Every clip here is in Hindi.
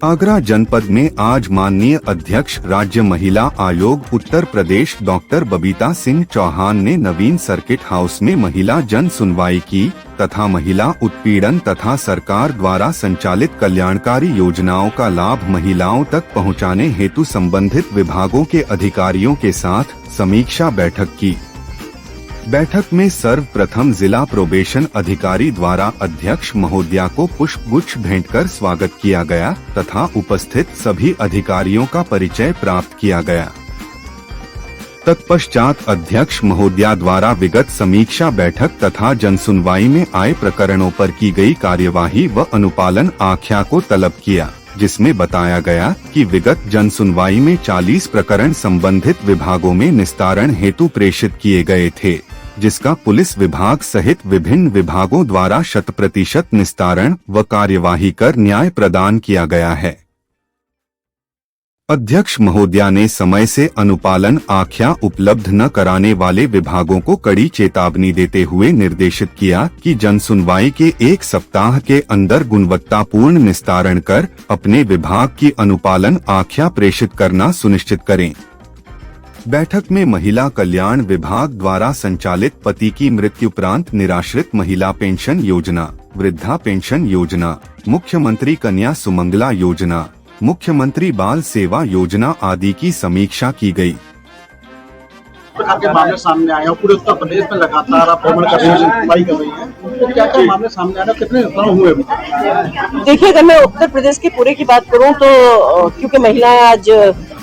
आगरा जनपद में आज माननीय अध्यक्ष राज्य महिला आयोग उत्तर प्रदेश डॉक्टर बबीता सिंह चौहान ने नवीन सर्किट हाउस में महिला जन सुनवाई की तथा महिला उत्पीड़न तथा सरकार द्वारा संचालित कल्याणकारी योजनाओं का लाभ महिलाओं तक पहुंचाने हेतु संबंधित विभागों के अधिकारियों के साथ समीक्षा बैठक की। बैठक में सर्वप्रथम जिला प्रोबेशन अधिकारी द्वारा अध्यक्ष महोदया को पुष्पगुच्छ भेंट कर स्वागत किया गया तथा उपस्थित सभी अधिकारियों का परिचय प्राप्त किया गया। तत्पश्चात अध्यक्ष महोदया द्वारा विगत समीक्षा बैठक तथा जनसुनवाई में आए प्रकरणों पर की गई कार्यवाही व अनुपालन आख्या को तलब किया, जिसमें बताया गया कि विगत जनसुनवाई में 40 प्रकरण संबंधित विभागों में निस्तारण हेतु प्रेषित किए गए थे, जिसका पुलिस विभाग सहित विभिन्न विभागों द्वारा 100% निस्तारण व कार्यवाही कर न्याय प्रदान किया गया है। अध्यक्ष महोदया ने समय से अनुपालन आख्या उपलब्ध न कराने वाले विभागों को कड़ी चेतावनी देते हुए निर्देशित किया कि जनसुनवाई के 1 सप्ताह के अंदर गुणवत्तापूर्ण निस्तारण कर अपने विभाग की अनुपालन आख्या प्रेषित करना सुनिश्चित करें। बैठक में महिला कल्याण विभाग द्वारा संचालित पति की मृत्युपरांत निराश्रित महिला पेंशन योजना, वृद्धा पेंशन योजना, मुख्यमंत्री कन्या सुमंगला योजना, मुख्यमंत्री बाल सेवा योजना आदि की समीक्षा की गई। के मामले सामने आए हैं, पूरे उत्तर प्रदेश में लगातार आप भ्रमण कर रही हैं, सुनवाई कर रही हैं, तो क्या मामले सामने आ रहे हैं, कितने निस्तारण हुए? देखिए, अगर मैं उत्तर प्रदेश के पूरे की बात करूं तो क्योंकि महिलाएं आज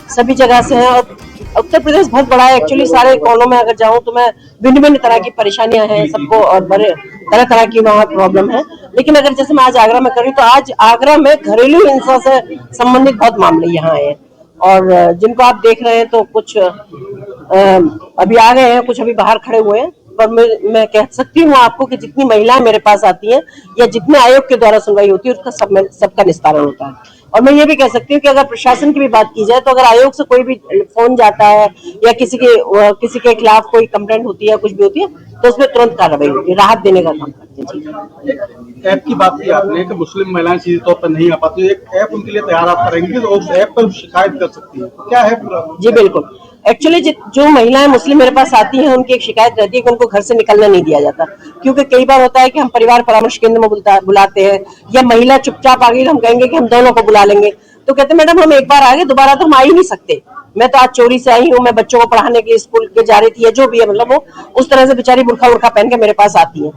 सभी जगह से हैं और उत्तर प्रदेश बहुत बड़ा है। एक्चुअली सारे कोनों में अगर जाऊं तो मैं भिन्न भिन्न तरह की परेशानियां हैं सबको और बड़े तरह तरह की वहाँ प्रॉब्लम है। लेकिन अगर जैसे मैं आज आगरा में कर रही हूँ तो आज आगरा में घरेलू हिंसा से संबंधित बहुत मामले यहाँ आए हैं और जिनको आप देख रहे हैं तो कुछ अभी आ गए हैं, कुछ अभी बाहर खड़े हुए हैं। पर मैं कह सकती हूँ आपको कि जितनी महिलाएं मेरे पास आती हैं या जितने आयोग के द्वारा सुनवाई होती है उसका सबका निस्तारण होता है। और मैं ये भी कह सकती हूँ कि अगर प्रशासन की भी बात की जाए तो अगर आयोग से कोई भी फोन जाता है या किसी के खिलाफ कोई कंप्लेंट होती है, कुछ भी होती है, तो उसमें तुरंत कार्रवाई होती है, राहत देने का काम करते हैं। ऐप की बात की आपने कि मुस्लिम महिलाएं सीधे तौर पर नहीं आ पाती, एक ऐप उनके लिए तैयार आप करेंगे तो उस ऐप पर शिकायत कर सकती है, क्या है पूरा? जी बिल्कुल। एक्चुअली जो महिलाएं मुस्लिम मेरे पास आती हैं उनकी एक शिकायत रहती है कि उनको घर से निकलना नहीं दिया जाता, क्योंकि कई बार होता है कि हम परिवार परामर्श केंद्र में बुलाते हैं या महिला चुपचाप आ गई, हम कहेंगे कि हम दोनों को बुला लेंगे, तो कहते हैं मैडम हम एक बार आ गए, दोबारा तो हम आ ही नहीं सकते। मैं तो आज चोरी से आई हूँ, मैं बच्चों को पढ़ाने के लिए स्कूल के जा रही थी या जो भी है, मतलब वो उस तरह से बेचारी बुरखा बुरखा पहन के मेरे पास आती है।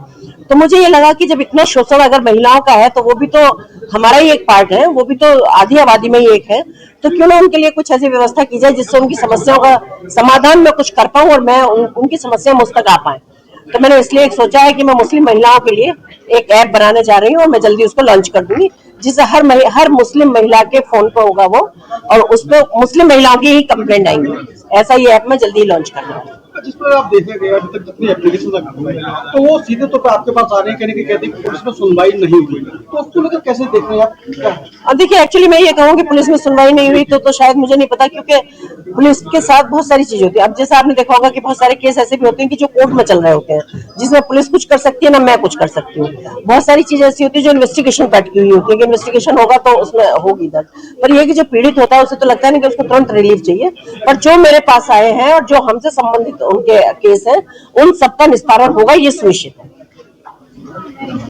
तो मुझे ये लगा कि जब इतना शोषण अगर महिलाओं का है तो वो भी तो हमारा ही एक पार्ट है, वो भी तो आधी आबादी में ही एक है, तो क्यों ना उनके लिए कुछ ऐसी व्यवस्था की जाए जिससे उनकी समस्याओं का समाधान मैं कुछ कर पाऊं और मैं उनकी समस्या मुझ तक आ पाए। तो मैंने इसलिए एक सोचा है कि मैं मुस्लिम महिलाओं के लिए एक ऐप बनाने जा रही हूँ और मैं जल्दी उसको लॉन्च कर दूंगी, जिससे हर मुस्लिम महिला के फोन पर होगा वो और उसमें मुस्लिम महिलाओं की ही कंप्लेंट आएंगी। ऐसा ये ऐप मैं जल्दी लॉन्च कर दूंगी। जिस पर आप देखेंगे अभी तक जितनी एप्लीकेशन तो वो सीधे तौर पर आपके पास आ रहे हैं, कहते हैं पुलिस में सुनवाई नहीं हुई, तो उसको लेकर कैसे देख रहे हैं आप? अब देखिए, एक्चुअली मैं ये कहूँ कि पुलिस में सुनवाई नहीं हुई तो शायद मुझे नहीं पता, क्योंकि पुलिस के साथ बहुत सारी चीजें होती है। अब जैसे आपने देखा होगा कि बहुत सारे केस ऐसे भी होते हैं कि जो कोर्ट में चल रहे होते हैं, जिसमें पुलिस कुछ कर सकती है ना मैं कुछ कर सकती हूँ। बहुत सारी चीजें ऐसी होती है जो इन्वेस्टिगेशन पैट की हुई होती है कि इन्वेस्टिगेशन होगा तो उसमें होगी दर्द, पर यह कि जो पीड़ित होता है उसे तो लगता नहीं कि उसको तुरंत रिलीफ चाहिए। पर जो मेरे पास आए हैं और जो हमसे संबंधित उनके केस है उन सबका निस्तारण होगा, ये सुनिश्चित है।